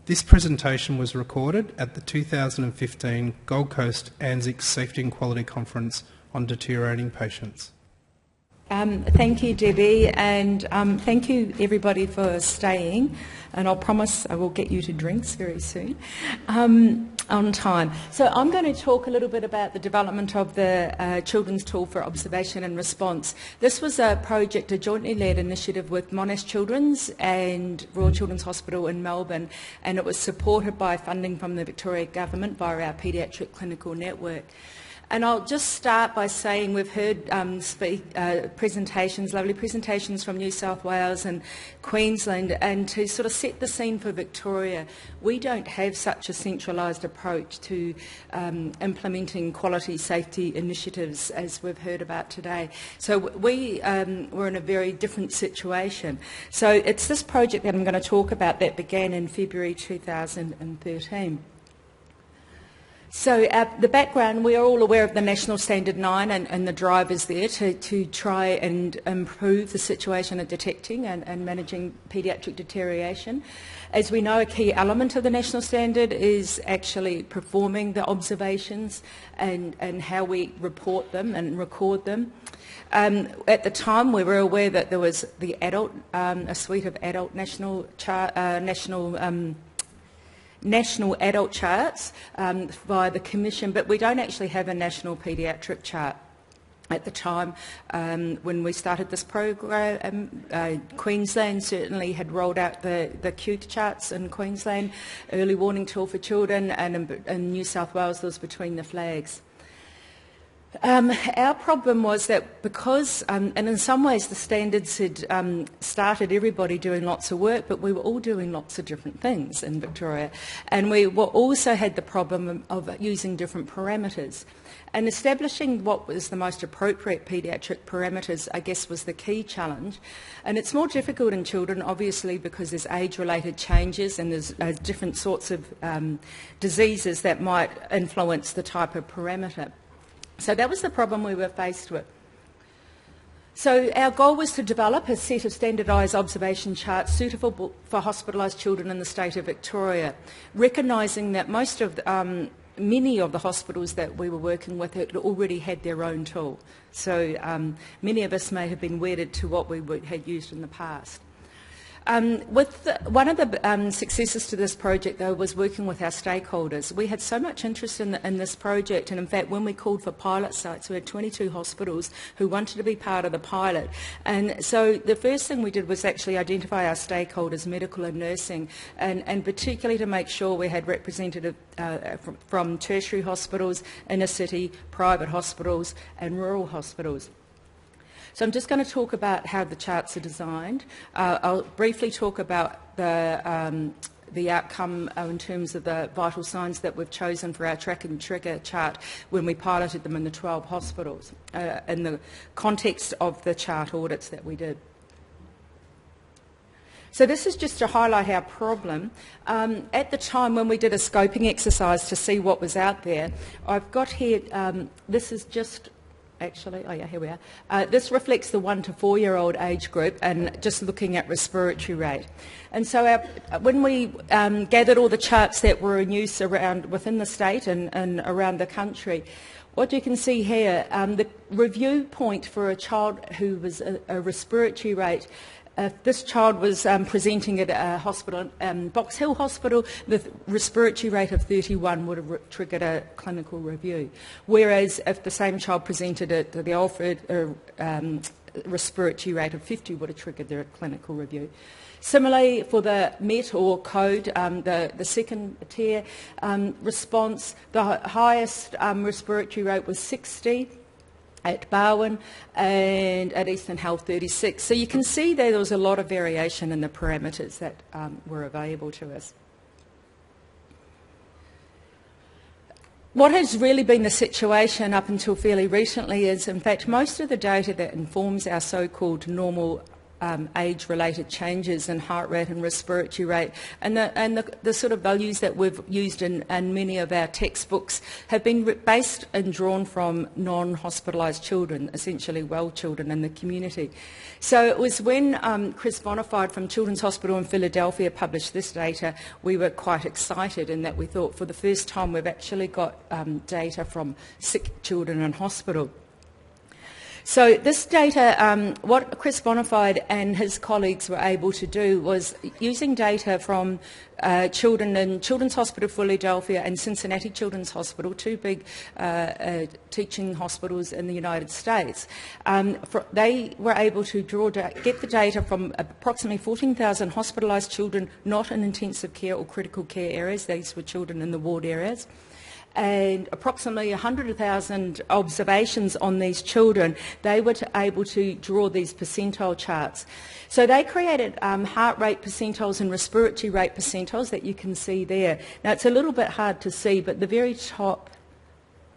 This presentation was recorded at the 2015 Gold Coast ANZICS Safety and Quality Conference on Deteriorating Patients. Thank you, Debbie, and thank you everybody for staying, and I'll promise I will get you to drinks very soon on time. So I'm going to talk a little bit about the development of the Children's Tool for Observation and Response. This was a project, a jointly led initiative with Monash Children's and Royal Children's Hospital in Melbourne, and it was supported by funding from the Victorian Government via our Paediatric Clinical Network. And I'll just start by saying we've heard presentations, lovely presentations from New South Wales and Queensland, and to sort of set the scene for Victoria, we don't have such a centralised approach to implementing quality safety initiatives as we've heard about today. So we're in a very different situation. So it's this project that I'm going to talk about that began in February 2013. So the background, we are all aware of the National Standard 9 and the drivers there to try and improve the situation at detecting and managing paediatric deterioration. As we know, a key element of the National Standard is actually performing the observations and how we report them and record them. At the time, we were aware that there was the adult, a suite of adult national adult charts via the Commission, but we don't actually have a national paediatric chart. At the time when we started this program, Queensland certainly had rolled out the acute charts in Queensland, early warning tool for children, and in New South Wales there was Between the Flags. Our problem was that because, and in some ways the standards had started everybody doing lots of work, but we were all doing lots of different things in Victoria. And we also had the problem of using different parameters. And establishing what was the most appropriate paediatric parameters, I guess, was the key challenge. And it's more difficult in children, obviously, because there's age-related changes and there's different sorts of diseases that might influence the type of parameter. So that was the problem we were faced with. So our goal was to develop a set of standardised observation charts suitable for hospitalised children in the state of Victoria, recognising that many of the hospitals that we were working with had already had their own tool. So many of us may have been wedded to what we had used in the past. One of the successes to this project, though, was working with our stakeholders. We had so much interest in this project, and in fact, when we called for pilot sites, we had 22 hospitals who wanted to be part of the pilot. And so the first thing we did was actually identify our stakeholders, medical and nursing, and particularly to make sure we had representative from tertiary hospitals, inner city, private hospitals, and rural hospitals. So I'm just going to talk about how the charts are designed. I'll briefly talk about the outcome in terms of the vital signs that we've chosen for our track and trigger chart when we piloted them in the 12 hospitals in the context of the chart audits that we did. So this is just to highlight our problem. At the time when we did a scoping exercise to see what was out there, I've got here, this is just actually, oh yeah, here we are. This reflects the 1 to 4 year old age group and just looking at respiratory rate. And so when we gathered all the charts that were in use within the state and around the country, what you can see here, the review point for a child who was a respiratory rate, this child was presenting at a hospital, Box Hill Hospital, the respiratory rate of 31 would have triggered a clinical review. Whereas if the same child presented at the Alfred, respiratory rate of 50 would have triggered their clinical review. Similarly, for the MET or code, the second tier response, the highest respiratory rate was 60. At Barwon and at Eastern Health 36. So you can see there was a lot of variation in the parameters that were available to us. What has really been the situation up until fairly recently is, in fact, most of the data that informs our so-called normal age-related changes in heart rate and respiratory rate. And the sort of values that we've used in many of our textbooks have been based and drawn from non-hospitalised children, essentially well children in the community. So it was when Chris Bonafide from Children's Hospital in Philadelphia published this data, we were quite excited in that we thought for the first time we've actually got data from sick children in hospital. So this data, what Chris Bonafide and his colleagues were able to do was using data from children in Children's Hospital Philadelphia and Cincinnati Children's Hospital, two big teaching hospitals in the United States. They were able to get the data from approximately 14,000 hospitalised children not in intensive care or critical care areas. These were children in the ward areas. And approximately 100,000 observations on these children, they were able to draw these percentile charts. So they created heart rate percentiles and respiratory rate percentiles that you can see there. Now it's a little bit hard to see, but the very top,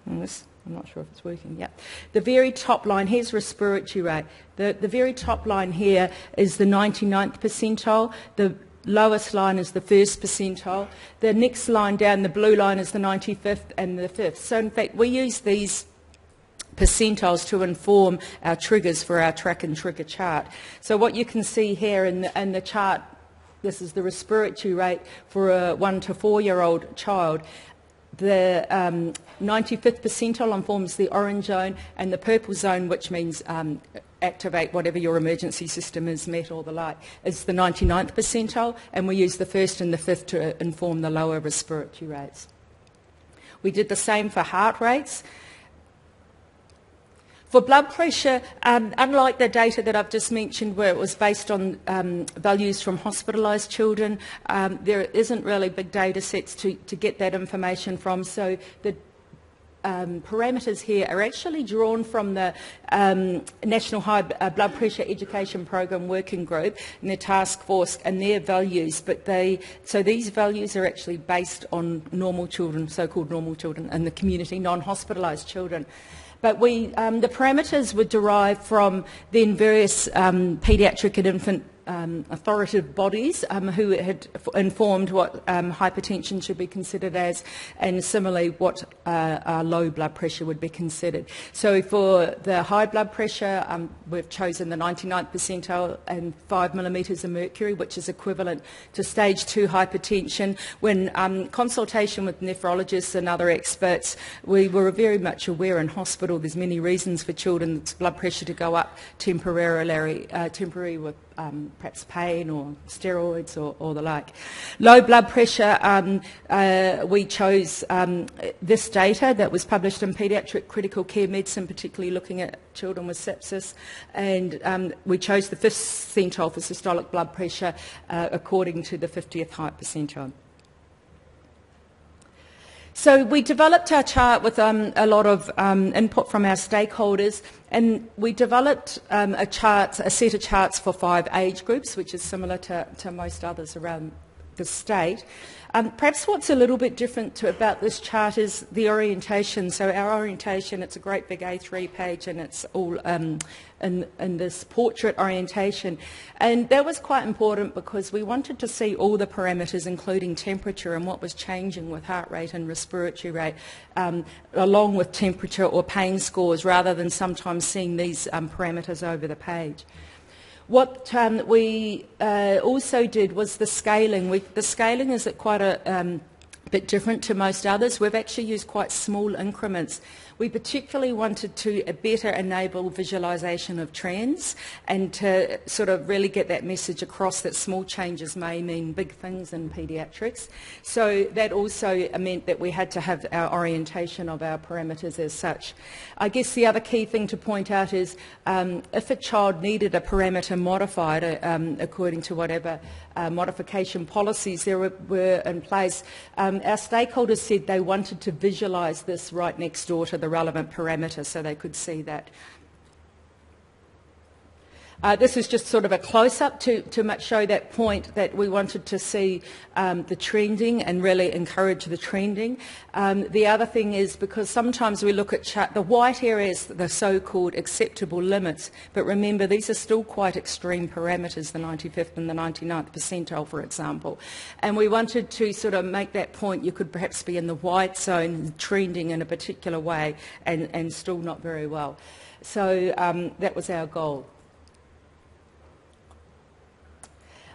I'm not sure if it's working, yeah. The very top line, here's respiratory rate. The very top line here is the 99th percentile. The lowest line is the first percentile. The next line down, the blue line, is the 95th and the 5th. So in fact, we use these percentiles to inform our triggers for our track and trigger chart. So what you can see here in the chart, this is the respiratory rate for a 1 to 4-year-old child. The 95th percentile informs the orange zone, and the purple zone, which means activate whatever your emergency system is, met or the like, is the 99th percentile, and we use the 1st and the 5th to inform the lower respiratory rates. We did the same for heart rates. For blood pressure, unlike the data that I've just mentioned where it was based on values from hospitalised children, there isn't really big data sets to get that information from, so the parameters here are actually drawn from the National High Blood Pressure Education Program Working Group and their task force and their values. So these values are actually based on normal children, so-called normal children in the community, non-hospitalised children. But the parameters were derived from then various paediatric and infant authoritative bodies who had informed what hypertension should be considered as, and similarly what low blood pressure would be considered. So for the high blood pressure, we've chosen the 99th percentile and 5 millimetres of mercury, which is equivalent to stage 2 hypertension. When consultation with nephrologists and other experts, we were very much aware in hospital there's many reasons for children's blood pressure to go up temporary with perhaps pain or steroids or the like. Low blood pressure, we chose this data that was published in Paediatric Critical Care Medicine, particularly looking at children with sepsis, and we chose the 5th percentile for systolic blood pressure according to the 50th height percentile. So we developed our chart with a lot of input from our stakeholders, and we developed a set of charts for 5 age groups, which is similar to most others around the state. Perhaps what's a little bit different about this chart is the orientation. So our orientation, it's a great big A3 page, and it's all in this portrait orientation. And that was quite important because we wanted to see all the parameters, including temperature and what was changing with heart rate and respiratory rate, along with temperature or pain scores, rather than sometimes seeing these parameters over the page. What we also did was the scaling. The scaling is at quite a bit different to most others. We've actually used quite small increments. We particularly wanted to better enable visualisation of trends and to sort of really get that message across that small changes may mean big things in paediatrics. So that also meant that we had to have our orientation of our parameters as such. I guess the other key thing to point out is if a child needed a parameter modified according to whatever modification policies there were in place, our stakeholders said they wanted to visualise this right next door to the relevant parameter so they could see that. This is just sort of a close-up to show that point that we wanted to see the trending and really encourage the trending. The other thing is because sometimes we look at the white areas, the so-called acceptable limits, but remember these are still quite extreme parameters, the 95th and the 99th percentile, for example. And we wanted to sort of make that point you could perhaps be in the white zone trending in a particular way and still not very well. So that was our goal.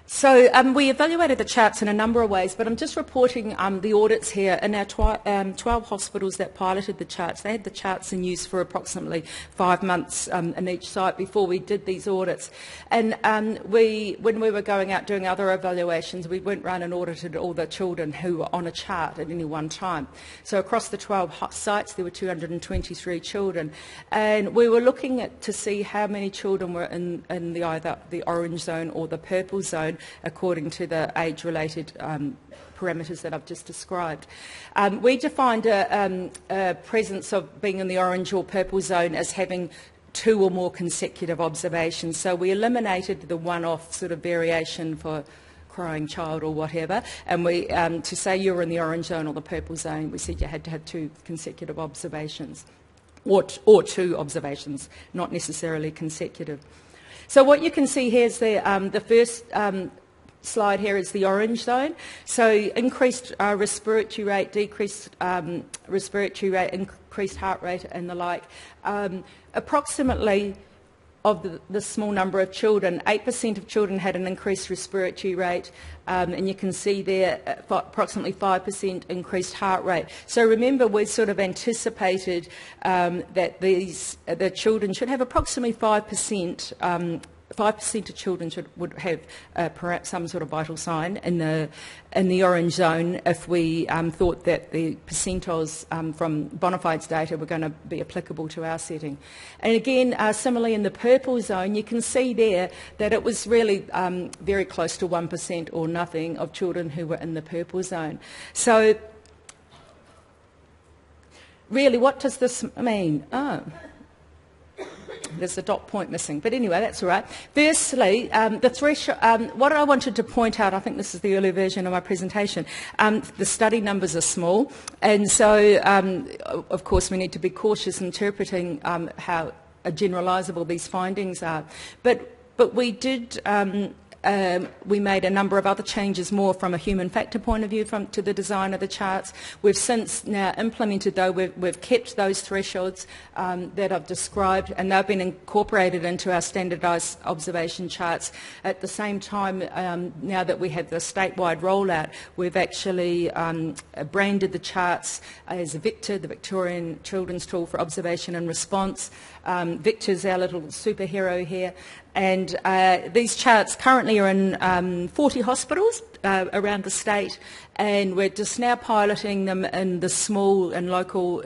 So we evaluated the charts in a number of ways, but I'm just reporting the audits here. In our 12 hospitals that piloted the charts, they had the charts in use for approximately 5 months in each site before we did these audits. And when we were going out doing other evaluations, we went round and audited all the children who were on a chart at any one time. So across the 12 sites, there were 223 children. And we were looking to see how many children were in either the orange zone or the purple zone, according to the age-related parameters that I've just described. We defined a presence of being in the orange or purple zone as having 2 or more consecutive observations. So we eliminated the one-off sort of variation for crying child or whatever, and we to say you were in the orange zone or the purple zone, we said you had to have 2 consecutive observations, or 2 observations, not necessarily consecutive. So what you can see here is the first slide here is the orange zone. So increased respiratory rate, decreased respiratory rate, increased heart rate and the like. Approximately of the small number of children, 8% of children had an increased respiratory rate, and you can see there approximately 5% increased heart rate. So remember, we sort of anticipated that the children should have approximately 5%. 5% of children would have perhaps some sort of vital sign in the orange zone if we thought that the percentiles from bona fides data were going to be applicable to our setting. And again, similarly in the purple zone, you can see there that it was really very close to 1% or nothing of children who were in the purple zone. So really, what does this mean? Oh. There's a dot point missing, but anyway, that's all right. Firstly, the threshold. What I wanted to point out, I think this is the earlier version of my presentation. The study numbers are small, and so of course we need to be cautious interpreting how generalisable these findings are. But we did. We made a number of other changes more from a human factor point of view to the design of the charts. We've since now implemented, though, we've kept those thresholds that I've described, and they've been incorporated into our standardised observation charts. At the same time, now that we have the statewide rollout, we've actually branded the charts as ViCTOR, the Victorian Children's Tool for Observation and Response. ViCTOR's our little superhero here. And these charts currently are in 40 hospitals around the state, and we're just now piloting them in the small and local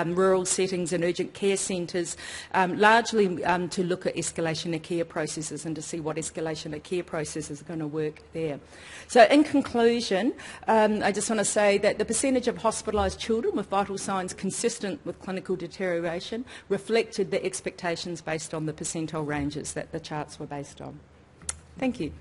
rural settings and urgent care centres, largely to look at escalation of care processes and to see what escalation of care processes are going to work there. So in conclusion, I just want to say that the percentage of hospitalised children with vital signs consistent with clinical deterioration reflected the expectations based on the percentile ranges that the charts were based on. Thank you.